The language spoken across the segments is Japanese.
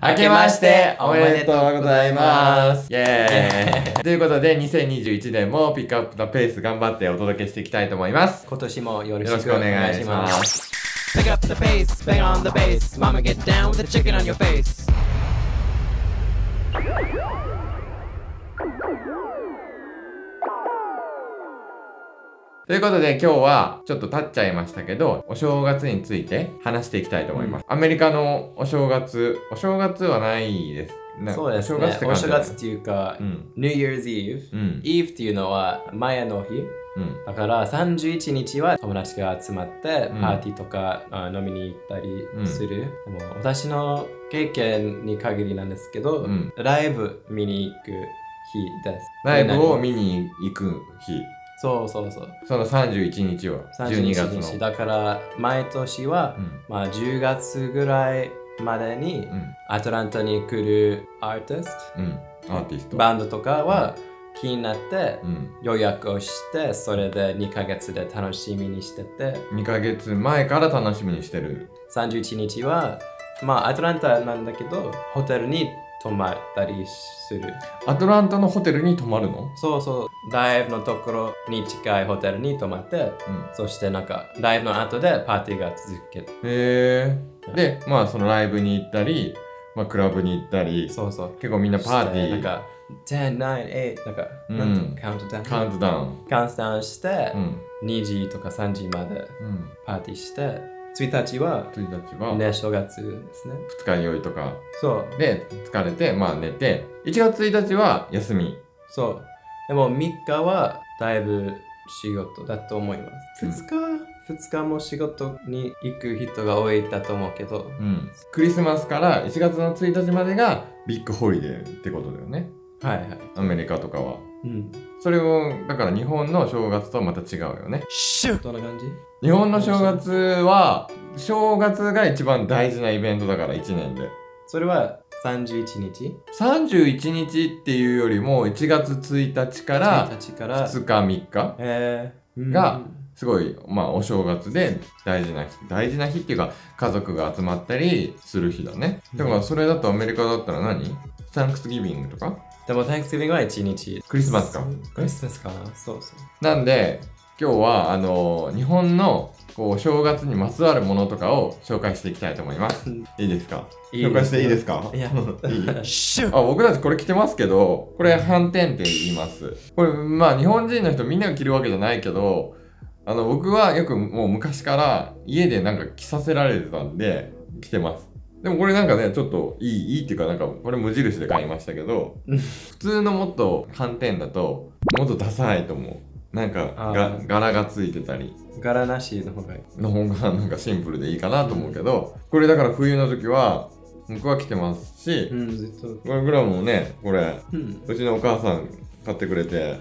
明けましておめでとうございます。イエーイということで、2021年もピックアップのペース頑張ってお届けしていきたいと思います。今年もよろよろしくおしくお願願いしいしま。ますす。Pick up the pace, bang on the bass. Mama, get down with the chicken on your face. ということで今日はちょっと経っちゃいましたけど、お正月について話していきたいと思います。アメリカのお正月はないです。そうですね。お正月っていうか、New Year's Eve。Eve っていうのは前の日。だから31日は友達が集まってパーティーとか飲みに行ったりする。でも私の経験に限りなんですけど、ライブ見に行く日です。ライブを見に行く日。そう。その31日は12月の。だから毎年は、10月ぐらいまでに、アトランタに来るアーティスト、バンドとかは気になって、予約をして、それで2ヶ月で楽しみにしてて、2ヶ月前から楽しみにしてる。31日は、アトランタなんだけど、ホテルに泊まったりする。アトランタのホテルに泊まるの？そう。ライブのところに近いホテルに泊まって、そしてライブの後でパーティーが続ける。へー。で、そのライブに行ったり、クラブに行ったり、結構みんなパーティー。10、9、8、カウントダウンして、2時とか3時までパーティーして、1日はね、正月ですね。二日酔いとかそうで疲れて、寝て、1月1日は休み。そう。でも3日はだいぶ仕事だと思います。2日も仕事に行く人が多いだと思うけど、クリスマスから1月の1日までがビッグホリデーってことだよね。アメリカとかは。それをだから日本の正月とはまた違うよね。どんな感じ？日本の正月は正月が一番大事なイベントだから1年で。それは31日？31日っていうよりも1月1日から2日3日がすごいお正月で大事な日っていうか家族が集まったりする日だね。だからそれだとアメリカだったら何？サンクスギビングとか？でもサンクスギビングは1日。クリスマスか。クリスマスかな。そう。なんで今日は日本の正月にまつわるものとかを紹介していきたいと思います。いいですか？紹介していいですか？いや、僕たちこれ着てますけど、これ斑点って言います。これ日本人の人みんなが着るわけじゃないけど、僕はよくもう昔から家で着させられてたんで着てます。でもこれちょっといいっていうかこれ無印で買いましたけど、普通のもっと斑点だともっとダサいと思う。柄がついてたり。柄なしの方がいい。の方がシンプルでいいかなと思うけど、これだから冬の時は僕は着てますし、これグラムもね、これ、うちのお母さん買ってくれて、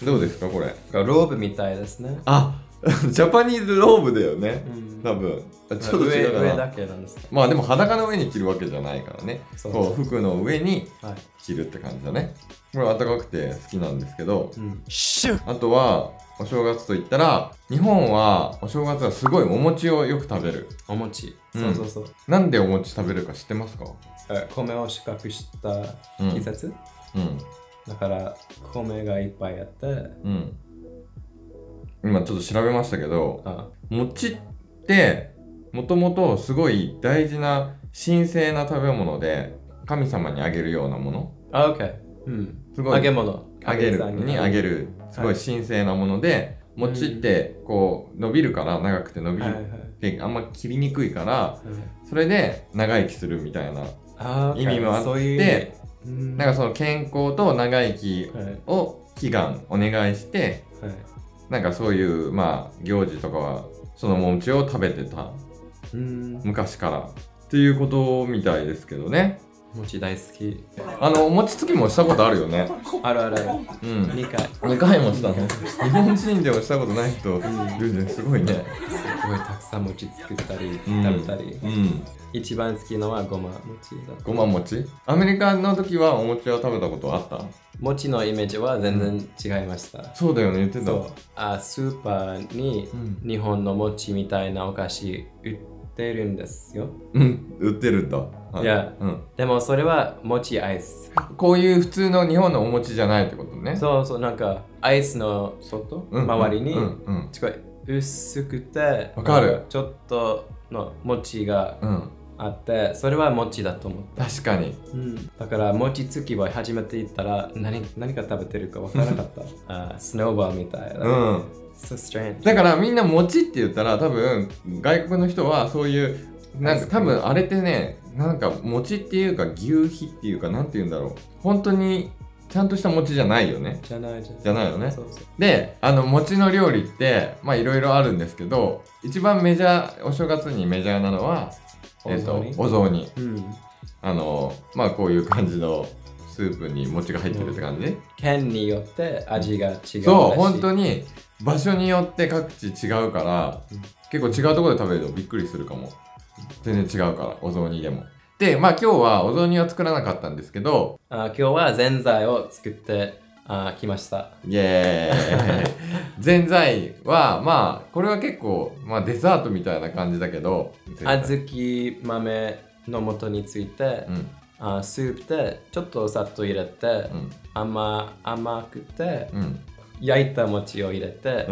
どうですかこれ？ローブみたいですね。ジャパニーズローブだよね。多分。ちょっと違うかな。上だけなんです。でも裸の上に着るわけじゃないからね。服の上に着るって感じだね。これ暖かくて好きなんですけど、あとはお正月といったら、日本はお正月はすごいお餅をよく食べる。お餅。そう。なんでお餅食べるか知ってますか？米を収穫した季節。だから米がいっぱいあって。今ちょっと調べましたけど、餅ってもともとすごい大事な神聖な食べ物で神様にあげるようなもの。すごい揚げ物。あげるすごい神聖なもので、餅って伸びるから長くて伸びてあんま切りにくいから、それで長生きするみたいな意味もあって、その健康と長生きを祈願お願いして、そういう行事とかはその餅を食べてた昔からっていうことみたいですけどね。餅大好き。餅つきもしたことあるよね。ある。2回もしたの。日本人でもしたことない人いるね。すごいね。すごいたくさん餅作ったり食べたり。一番好きのはごま餅だ。ごま餅？アメリカの時はお餅は食べたことあった？餅のイメージは全然違いました。そうだよね、言ってた。スーパーに日本の餅みたいなお菓子売ってるんですよ。売ってるんだ。いや、でもそれは餅アイス。こういう普通の日本のお餅じゃないってことね。そうそう、なんかアイスの外、周りにすごい薄くて、わかる。ちょっとの餅があって、それは餅だと思った。確かに。だから餅つきは初めて行ったら何か食べてるかわからなかった。スノーバーみたいな。So strange. だからみんな餅って言ったら多分外国の人はそういうなんか多分あれってね、なんか餅っていうか牛皮っていうかなんて言うんだろう、本当にちゃんとした餅じゃないよね。じゃないよね。で、餅の料理ってまあいろいろあるんですけど、一番メジャー、お正月にメジャーなのはお雑煮。まあこういう感じのスープに餅が入ってるって感じ。県によって味が違う。そう、本当に場所によって各地違うから、結構違うところで食べるとびっくりするかも。全然違うから、お雑煮でも。で、まあ今日はお雑煮は作らなかったんですけど、今日はぜんざいを作ってきました。イエーイぜんざいは、まあこれは結構、まあ、デザートみたいな感じだけど、小豆豆の素について、スープでちょっとさっと入れて、甘くて、焼いた餅を入れて、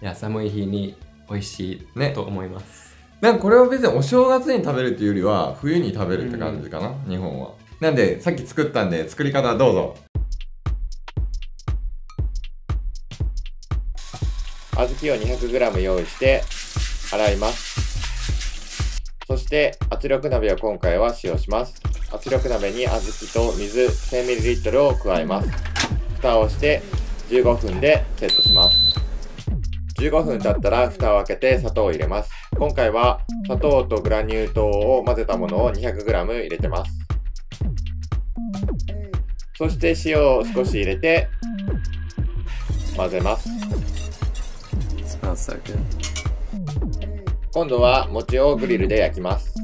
いや寒い日に美味しいと思います。なんかこれを別にお正月に食べるっていうよりは冬に食べるって感じかな、日本は。なんでさっき作ったんで作り方どうぞ。小豆を 200g 用意して洗います。そして圧力鍋を今回は使用します。圧力鍋に小豆と水 1000ml を加えます。蓋をして15分でセットします。15分経ったら蓋を開けて砂糖を入れます。今回は砂糖とグラニュー糖を混ぜたものを 200g 入れてます。そして塩を少し入れて混ぜます。今度は餅をグリルで焼きます。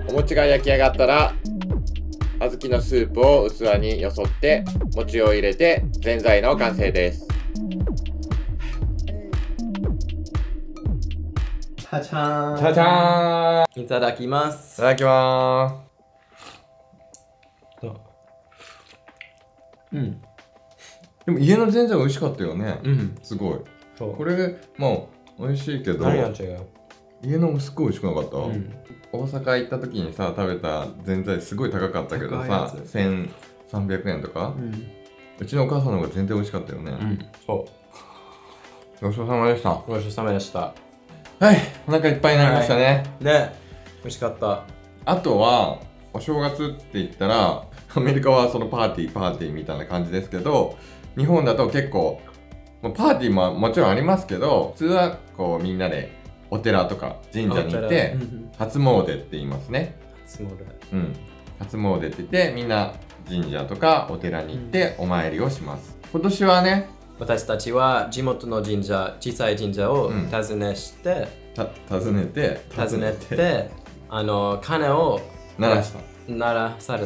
お餅が焼き上がったら小豆のスープを器によそって餅を入れてぜんざいの完成です。チャチャーン。チャチャーン。いただきます。いただきます。でも家のぜんざい美味しかったよね。すごい。これもう美味しいけど、何が違う？家のもすっごい美味しくなかった。大阪行った時にさ食べたぜんざいすごい高かったけどさ、1300円とか、うちのお母さんの方が全然美味しかったよね。そう。ごちそうさまでした。ごちそうさまでした。はい、お腹いっぱいになりましたね。ね、美味しかった。あとはお正月って言ったらアメリカはそのパーティーみたいな感じですけど、日本だと結構パーティーももちろんありますけど、普通はこうみんなでお寺とか神社に行って初詣って言いますね。初詣。初詣って言ってみんな神社とかお寺に行ってお参りをします。今年はね、私たちは地元の神社、小さい神社を訪ねて、鐘を鳴らした。鳴らした。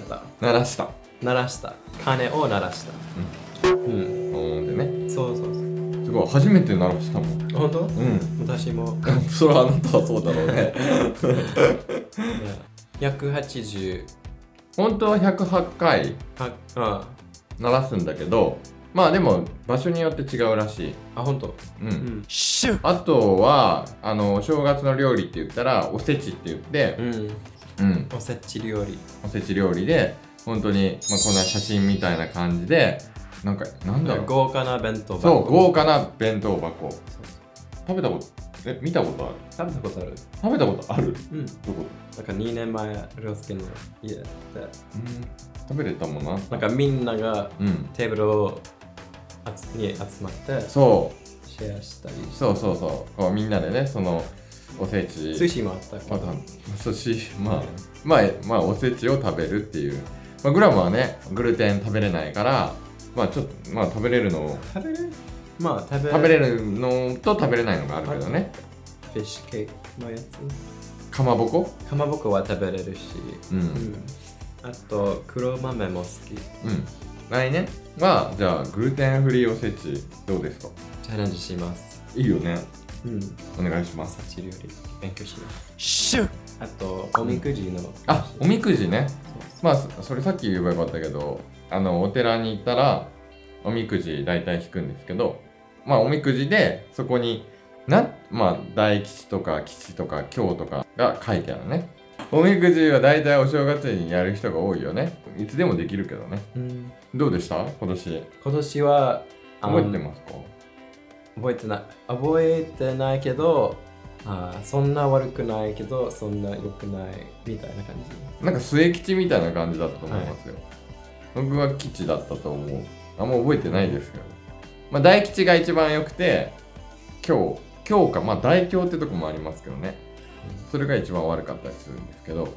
鐘を鳴らした。でね。そう。すごい、初めて鳴らしたもん。本当？私も。それはあなたはそうだろうね。180。本当は108回鳴らすんだけど、まあでも場所によって違うらしい。あ、本当？あとはお正月の料理って言ったらおせちって言って、おせち料理で本当にこんな写真みたいな感じでなんだろう、豪華な弁当箱。そう、豪華な弁当箱。見たことある？食べたことある。どこ？なんか2年前、涼介の家で。食べれたもんな。なんかみんながテーブルに集まって、そう。シェアしたり。そう。こうみんなでね、そのおせち。寿司もあった。寿司、まあおせちを食べるっていう。グラムはね、グルテン食べれないから、食べれるの食べれるのと食べれないのがあるけどね。フィッシュケーキのやつ。かまぼこは食べれるし、あと黒豆も好き。来年はじゃあグルテンフリーおせちどうですか？チャレンジします。いいよね。お願いします。おせち料理勉強します。シュッ。あとおみくじの。おみくじね。まあそれさっき言えばよかったけど、お寺に行ったらおみくじ大体引くんですけど、まあおみくじでそこにまあ大吉とか吉とか凶とかが書いてあるね。おみくじは大体お正月にやる人が多いよね。いつでもできるけどね。どうでした今年？今年は覚えてますか？覚えてないけど、そんな悪くないけどそんな良くないみたいな感じ。なんか末吉みたいな感じだったと思いますよ。僕は吉だったと思う。あんま覚えてないですけど、まあ大吉が一番良くて、凶か、まあ大凶ってとこもありますけどね。それが一番悪かったりするんですけど、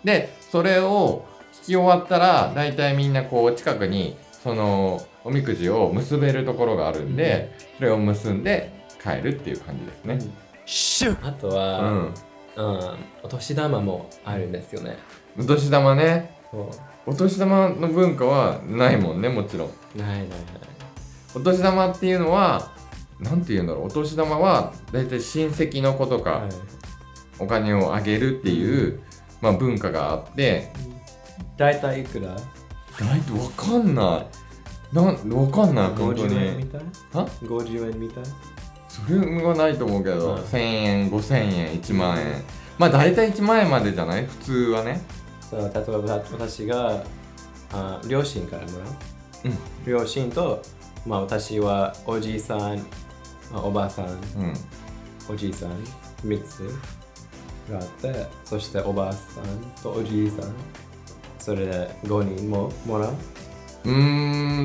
でそれを引き終わったら大体みんなこう近くにそのおみくじを結べるところがあるんで、それを結んで帰るっていう感じですね。あとは、お年玉もあるんですよね。お年玉ね。お年玉の文化はないもんね、もちろん。ない。お年玉っていうのはなんて言うんだろう。お年玉は大体親戚の子とか、お金をあげるっていう、まあ、文化があって、大体いくら？大体わかんない。わかんない、本当に。50円みたい？50円みたい？それはないと思うけど、1000円、5000円、1万円。まあ大体1万円までじゃない？普通はね。例えば私が両親からもらう。両親と、まあ私はおじいさん、おばあさん、おじいさん、3つがあって、そしておばあさんとおじいさん、それで5人もらう。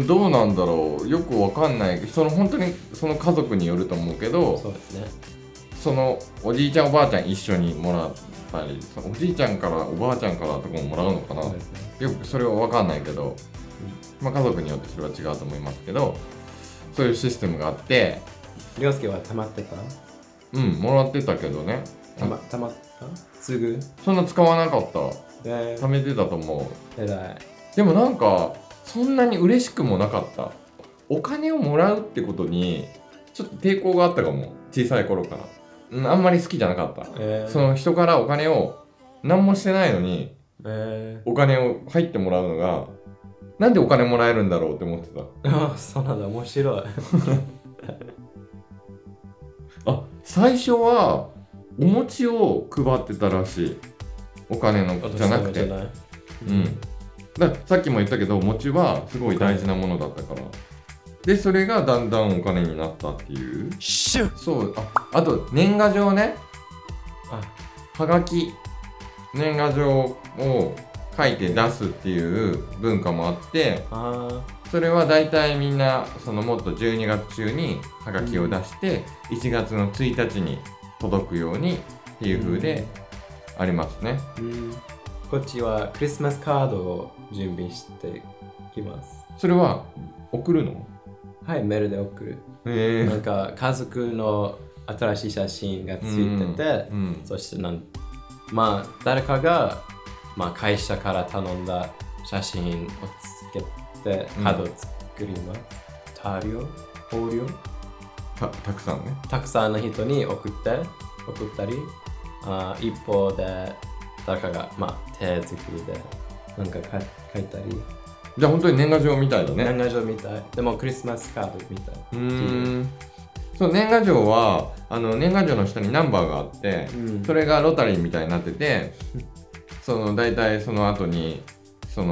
どうなんだろう。よくわかんない。本当にその家族によると思うけど、そうですね。そのおじいちゃんおばあちゃん一緒にもらったり、おじいちゃんからおばあちゃんからとかももらうのかな。よくそれはわかんないけど、まあ家族によってそれは違うと思いますけど、そういうシステムがあって。りょうすけは溜まってた？もらってたけどね。溜まったすぐ？そんな使わなかった。貯めてたと思う。偉い。でもなんかそんなに嬉しくもなかった。お金をもらうってことにちょっと抵抗があったかも。小さい頃から。あんまり好きじゃなかった。その人からお金を何もしてないのに、お金を入ってもらうのがなんでお金もらえるんだろうって思ってた。そうなんだ、面白い。最初はお餅を配ってたらしい。お金のじゃなくて。さっきも言ったけど、餅はすごい大事なものだったから。で、それがだんだんお金になったっていう。そう、あと年賀状ね。はがき。年賀状を書いて出すっていう文化もあって、それはだいたいみんなもっと12月中にはがきを出して、1月の1日に届くようにっていう風でありますね。こっちはクリスマスカードを準備してきます。それは送るの？はい、メールで送る。なんか家族の新しい写真がついてて、そしてまあ誰かが、まあ、会社から頼んだ写真をつけてカードを作ります。大量たくさんね。たくさんの人に送ったり、一方で誰かが、まあ、手作りでなんか書いたり。じゃあ本当に年賀状みたいだね。年賀状みたい。でもクリスマスカードみたい。そう、年賀状は年賀状の下にナンバーがあって、それがロタリーみたいになってて、大体その後に発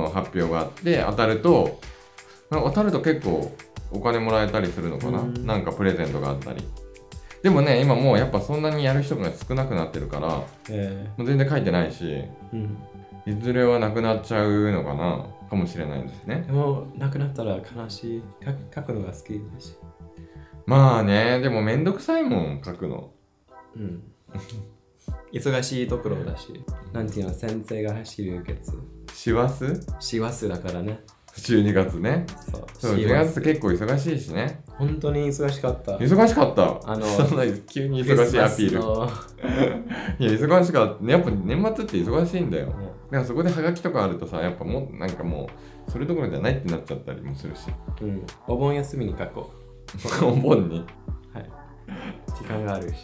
表があって当たると結構お金もらえたりするのかな。なんかプレゼントがあったり。でもね、今もうやっぱそんなにやる人が少なくなってるから、もう全然書いてないし、いずれはなくなっちゃうのかもしれないですね。でもなくなったら悲しい。書くのが好きだし。まあね、でもめんどくさいもん、書くの。忙しいところだし、なんていうの、先生が走るやつ。師走だからね。12月ね。そう、12月って結構忙しいしね。本当に忙しかった。忙しかった。そんな急に忙しいアピール。いや、忙しかった。やっぱ年末って忙しいんだよ。からそこでハガキとかあるとさ、やっぱもうなんかもうそれどころじゃないってなっちゃったりもするし。うん。お盆休みに書こう。お盆に。はい。時間があるし。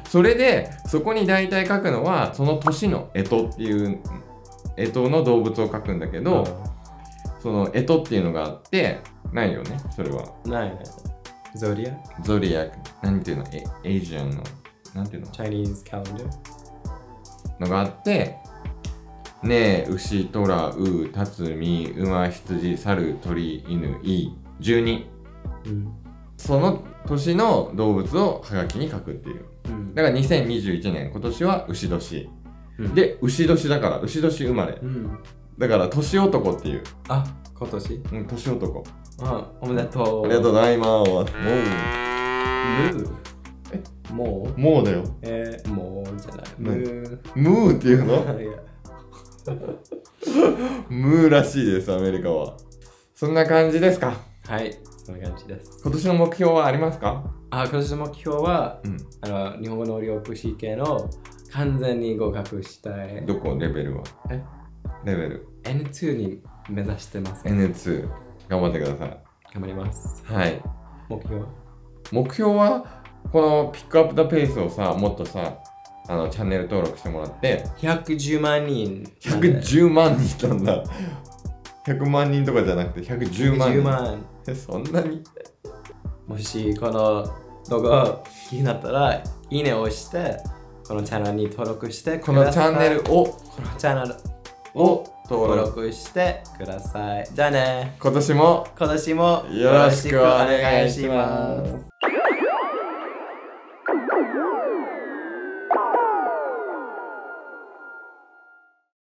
それでそこに大体書くのはその年の干支っていう干支の動物を書くんだけど、その干支っていうのがあってないよね、それは。ないね。ゾディアック、なんていうの、エイジアンのなんていうの、チャイニーズカレンダーのがあって、ねえ、牛、トラ、ウ、タツミ、馬、羊、猿、鳥、犬、イ、12、その年の動物をハガキに書くっていう。だから2021年、今年は牛年。で、牛年だから、牛年生まれ。だから、年男っていう。あ、今年？うん、年男。あ、おめでとう。ありがとうございます。もうもうだよ。もうじゃない。ムーっていうのムーらしいです、アメリカは。そんな感じですか？はい、そんな感じです。今年の目標はありますか？今年の目標は、日本語能力試験を完全に合格したい。どこレベルは？レベル N2 に目指してます。N2 頑張ってください。頑張ります。はい。目標はこのピックアップダペースをさ、もっとさ、チャンネル登録してもらって110万人。110万人なんだ。100万人とかじゃなくて110万人。110万。そんなに？もしこの動画気になったらいいねを押して、このチャンネルに登録してください。このチャンネルを登録してください。じゃあね。今年もよよろしくお願いします。